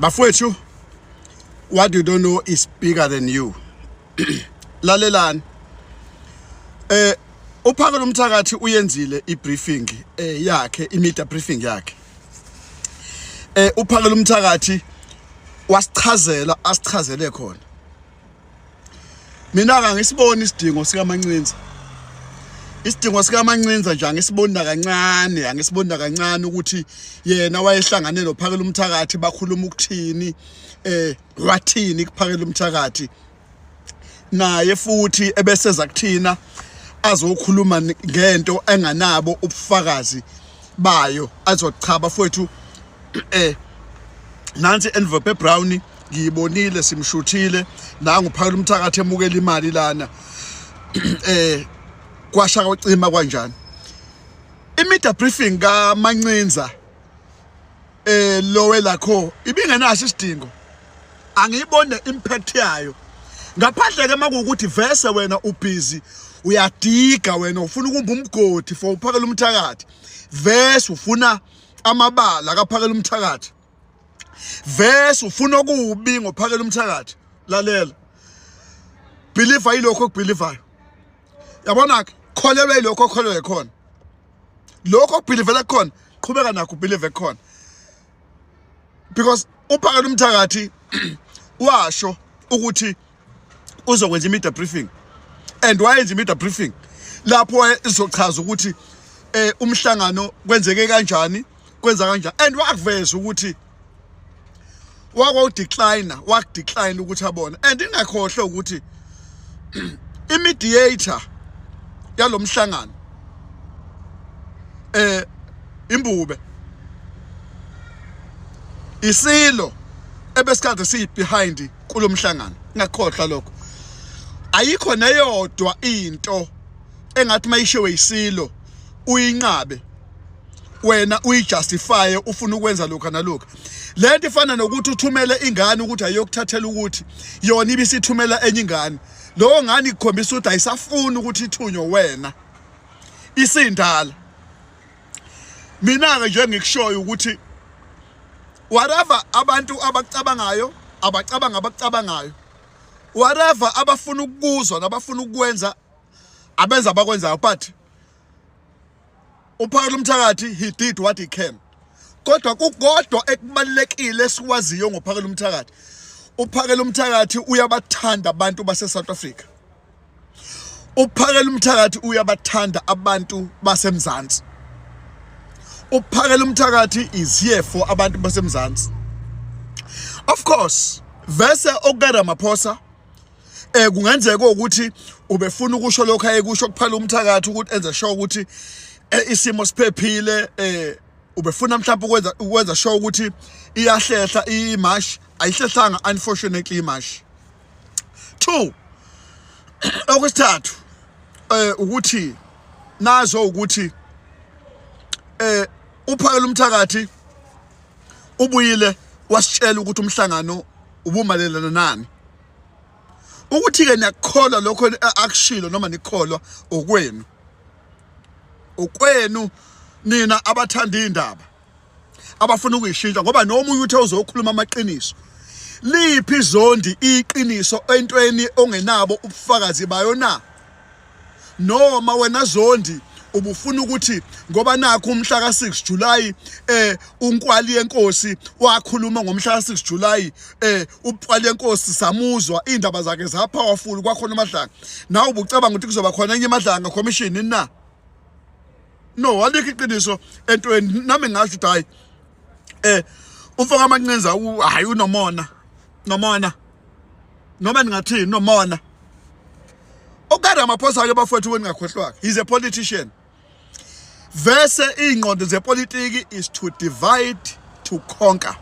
Bafowethu, what you don't know is bigger than you. Lalelani. Uphakela Umthakathi uyenzile ibriefing yakhe, imedia briefing yakhe. Uphakela Umthakathi wasichazela asichazele khona. Mina ngisibona isidingo sika Mancinza. Isidingo sika Mancinza nje ngisibona kancane, angisibona kancane ukuthi yena wayehlangane noPhakela Umthakathi bakhuluma ukuthini wathini kuPhakela Umthakathi. Naye futhi ebeseza kuthina azokhuluma ngento enganabo ubufakazi bayo azochaba futhi nansi envelope brown ngiyibonile simshuthile la nguPhakela Umthakathi emukela imali lana kwashaka ucima kanjani imedia briefing ka Mancinza lowe lakho ibingenaso isidingo angiyibone impact yayo ngaphandle ke makuukuthi vese wena ubusy uyadiga wena ufuna ukumba umgodi for uPhakela Umthakathi vese ufuna amabala kaPhakela Umthakathi vese ufuna ukubi ngoPhakela Umthakathi lalela believe ayilokho kubelievayo yabona kholelwe lokho kholelwe khona lokho kubelievela khona qhubeka nakho ubelieve khona because uPhakela Umthakathi washo ukuthi uzokwenza imedia briefing and wayenza imedia briefing lapho izochaza ukuthi umhlangano kwenzeke kanjani kwenza kanjani and wakuveza ukuthi wakudecline ukuthi abone and ingakhohle ukuthi imediator yalomhlangano imbube isilo ebesikade si behind kulomhlangano ngakhohlwa lokho ayikho neyodwa into engathi mayishiwe isilo uyinqabe wena uyijustify ufuna ukwenza lokho nalokho lento ifana nokuthi uthumele ingane ukuthi ayokuthathela ukuthi yona ibisithumela enye ingane lo ngani ikhombisa ukuthi ayisafuni ukuthi ithunywe wena isindala mina ke nje ngikushoyo ukuthi whatever abantu abacabangayo whatever abafuna ukuzwa nabafuna ukwenza abenza abakwenzayo but uPhakela Umthakathi he did what he can kodwa ekubalekile sikwaziyo ngoPhakela Umthakathi uPhakela Umthakathi uyabathanda abantu base South Africa uPhakela Umthakathi uyabathanda abantu baseMzansi uPhakela Umthakathi is here for abantu baseMzansi of course vese okukaRamaphosa kungenzeka ukuthi ubefuna ukusho lokho ayekusho kuPhakela Umthakathi ukuthi enze sure ukuthi isimo siphephile ubefuna mhlawumbe ukwenza sure ukuthi iyahlehla imarch ayihlehlanga unfortunately imarch 2 okwesithathu ukuthi nazo ukuthi uPhakela Umthakathi ubuyile wasitshela ukuthi umhlangano ubumalelana nani ukuthi ke niyakholwa lokho akushilo noma nikholwa okwenu nina abathanda indaba abafuna ukuyishintsha ngoba noma umuntu uzokhuluma amaqiniso liphi izondi iqiniso entweni ongenabo ubufakazi bayo na noma wena zondi ubufuna ukuthi ngoba nakho umhla ka6 July unkwali yenkosi wakhuluma ngomhla ka6 July uPhali yenkosi samuzwa indaba zakhe za powerful kwakhona amadlanga nawe ubucabanga ukuthi kuzoba khona enye amadlanga commission na no alikho iqiniso entweni nami ngasho ukuthi hayi ufaka Mancinza hayi unomona noma ningathini nomona okaRamaphosa ke bafowethu weningakhohlwaka he's a politician vese ingqondo zepolitiki is to divide to conquer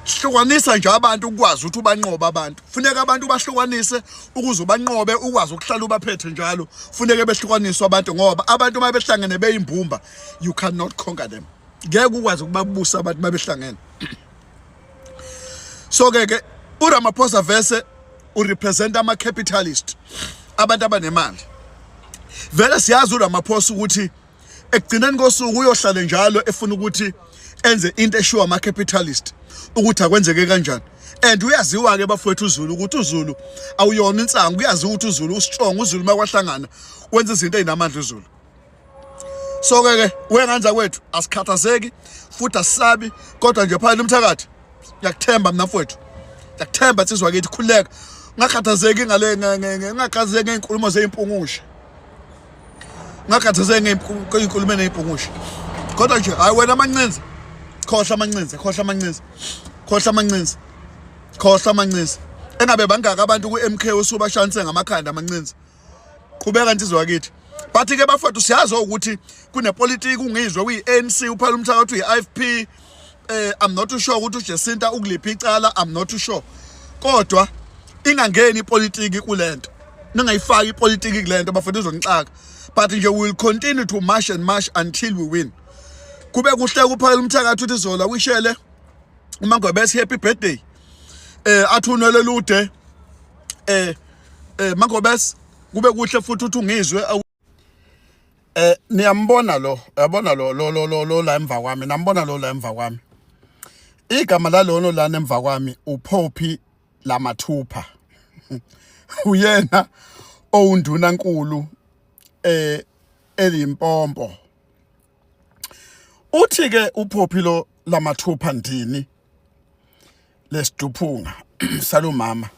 hlukanisa nje abantu ukwazi ukuthi ubanqoba abantu funeka abantu bahlukanise ukuze ubanqobe ukwazi ukuhlala ubaphethe njalo funeka behlukaniswa abantu ngoba abantu mabehlangene beyimbumba you cannot conquer them ngeke ukwazi ukubabusa abantu mabehlangene so ke uRamaphosa vese urepresent ama capitalist abantu abanemali vele siyazi uRamaphosa ukuthi ekugcineni kosuku uyohlala njalo efuna ukuthi enze into eshiwa ama-capitalist ukuthi akwenzeke kanjani. And uyaziwa-ke bafowethu uZulu ukuthi uZulu awuyona insango, uyaziwa ukuthi uZulu ustrong, uZulu makwahlangana wenza izinto ey'namandla uZulu. So-ke wenganza kwethu asikhathazeki futhi asisabi, kodwa nje phakathi umthakathi ngiyakuthemba mina mfowethu, ngiyakuthemba nsizwa kithi, khululeka, ungakhathazeki ungakhathazeki ngey'nkulumo zey'mpungushe, ungakhathazeki ngey'nkulumo ey'mpungushe, kodwa nje hayi wena Mancinza, khohlwa Mancinza, khohlwa Mancinza, khohlwa Mancinza, khohlwa Mancinza. Engabe bangaka abantu ku-MK usubashanise ngamakhanda Mancinza, qhubeka nsizwa kithi. But-ke bafowethu siyazi ukuthi kunepolitiki ungizwe kuyi-ANC uphela umthakathi uyi-IFP. I'm not too sure ukuthi uJacinta ukuliphi icala, I'm not too sure. Kodwa ingangeni ipolitiki kulento, ningayifaki ipolitiki kulento bafowethu izongixaka. But nje we will continue to march and march until we win. Kube kuhle kuphela umthakathi uthi Zola wishele uMangwebesi happy birthday. Athunele lude Mangwebesi, kube kuhle futhi uthi ungizwe. Niyambona lo, yabona lo la emva kwami, nambona lo la emva kwami. Igama lalono la emva kwami uPhophi Lamathupha. Uyena owundunankulu eLimpopo. Uthi-ke uPhophi lo Lamathupha ndini lesiduphunga salomama.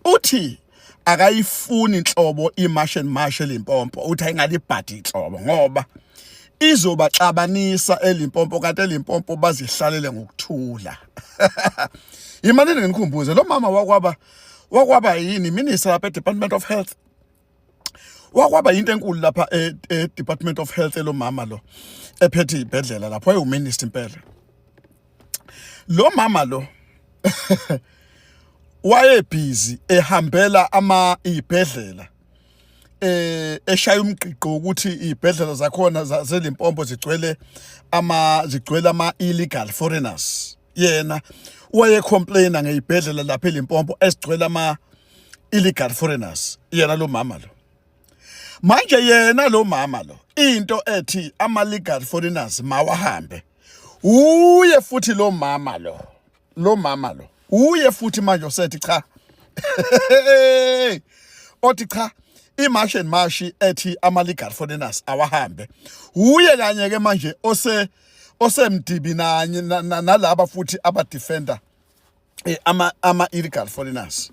Uthi akayifuni inhlobo iMarsh and Marsh eLimpopo, uthi ayingalibhadi inhlobo ngoba izobaxabanisa eLimpopo, kanti eLimpopo bazihlalele ngokuthula. Imali nginikhumbuze lo mama wakwaba yini minister lapha eDepartment of Health, wakwaba into enkulu lapha eDepartment of Health lo mama lo ephethe ibhedlela lapho wayeminister impela. Lo mama lo waye busy ehambela ibhedlela eshaya umqiqo ukuthi ibhedlela zakhona zaseLimpopo zigcwele ama illegal foreigners. Yena waye complaina ngeibhedlela lapha eLimpopo esigcwele ama illegal foreigners. Yena lo mama lo manje, yena lo mama lo into ethi ama legal foreigners mawahambe, uye futhi lo mama lo uye futhi manje osethi cha othi cha iMarsh and Marsh ethi ama legal foreigners awahambe, uye kanye ke manje osemdibi nalaba futhi abadefender ama illegal foreigners.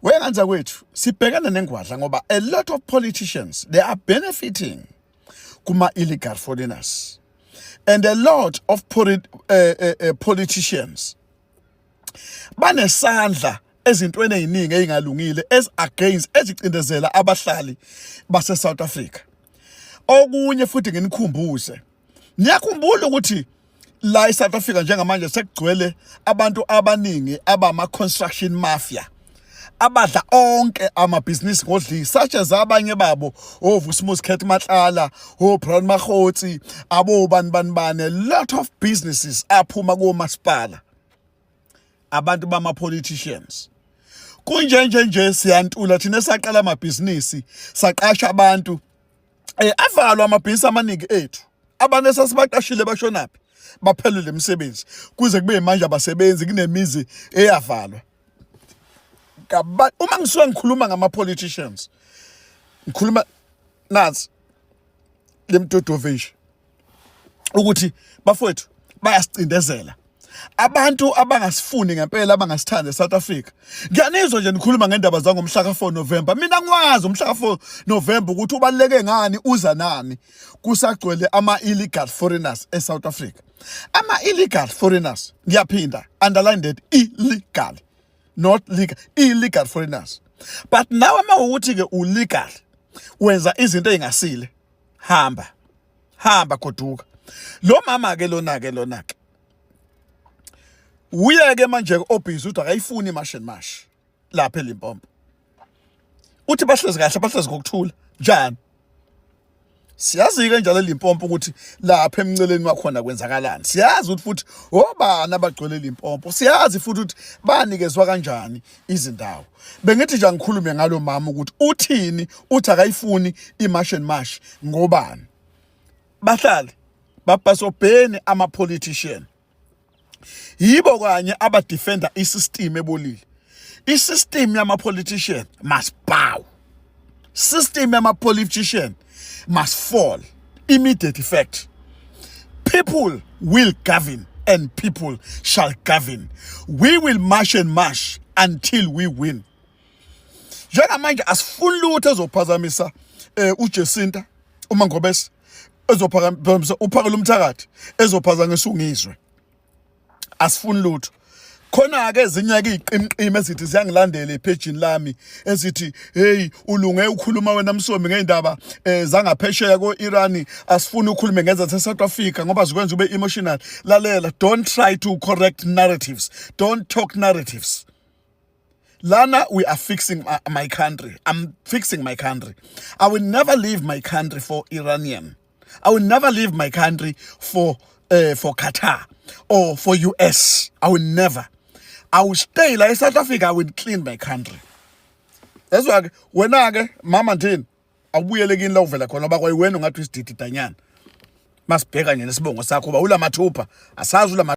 Wenganza kwethu sibhekana nengwadla ngoba a lot of politicians, they are benefiting kuma illegal foreigners, and a lot of politicians banesandla ezintweni eziningi ezingalungile against ezicindezela abahlali base South Africa. Okunye futhi nginikhumbuze, niyakhumbula ukuthi la eSouth Africa njengamanje sekugcwele abantu abaningi abama construction mafia abadla onke amabhizinisi ngodli, such as abanye babo oVusumuzi Khet Matlala, oBrown Makhotsi, abobani. A lot of businesses aphuma komasipala, abantu bama politicians. Kunjenje siyantula thina saqala amabhizinisi, saqasha abantu avalwa amabhizinisi amaningi ethu. Abantu esasibaqashile bashonaphi, baphelele umsebenzi kuze kube manje abasebenzi kunemizi eyavalwa. Uma ngisuka ngikhuluma ngama politicians, ngikhuluma nazi lemtodovish ukuthi bafowethu bayasicindezela abantu abangasifuni ngempela, abangasithanda eSouth Africa. Ngiyanizwa nje nikhuluma ngendaba zangomhla ka4 November. Mina ngwazi umhla ka4 November ukuthi ubaleke ngani, uza nani kusagcwele ama illegal foreigners eSouth Africa. Ama illegal foreigners, ngiyaphinda, underline that, illegal, not legal, illegal foreigners. But now ama ukuthi ke ulegal wenza izinto ezingasile, hamba goduka. Lo mama ke lona ke uyeke manje obhizi uthi akayifuni iMarsh and Marsh lapha eLimpopo. Uthi bahlezi kahle, bahlezi ngokuthula njani. Siyazi ke njalo eLimpopo ukuthi lapha emnceleni wakhona kwenzakalani. Siyazi ukuthi futhi obani abagcwele eLimpopo. Siyazi futhi ukuthi banikezwa kanjani izindawo. Bengithi nje ngikhulume ngalo mama ukuthi uthini, uthi akayifuni iMarsh and Marsh ngobani. Bahlali basobheni ama-politician. Yibo kanye abadefenda isystem ebolile. Isystem yama-politician must bow. System yama-politician must fall. Immediate effect. People will govern and people shall govern. We will march and march until we win. Njengamanje asifuni lutho ezophazamisa uJacinta uMangobese, ezophazamisa uPhakela uMthakathi, ezophazamisa uNgizwe. Asifuni lutho. Khona ke ezinye ke iqimqime ezithi siyangilandela ephejini lami ezithi hey ulunge ukhuluma wena Msomi ngeindaba zangaphesheya ko-Iran, asifuni ukukhuluma ngenza South Africa ngoba zikwenza ube emotional. Lalela, don't try to correct narratives, don't talk narratives. Lana, we are fixing my country. I'm fixing my country. I will never leave my country for Iranian. I will never leave my country for Qatar or for US. I will never. I will stay like South Africa. I will clean my country. That's why when I mama tin, abuyele kini la uvela khona bakwa wena ungathi isididi danyana. Masibheka nje nesibongo sakho ba ula mathupha asazi ula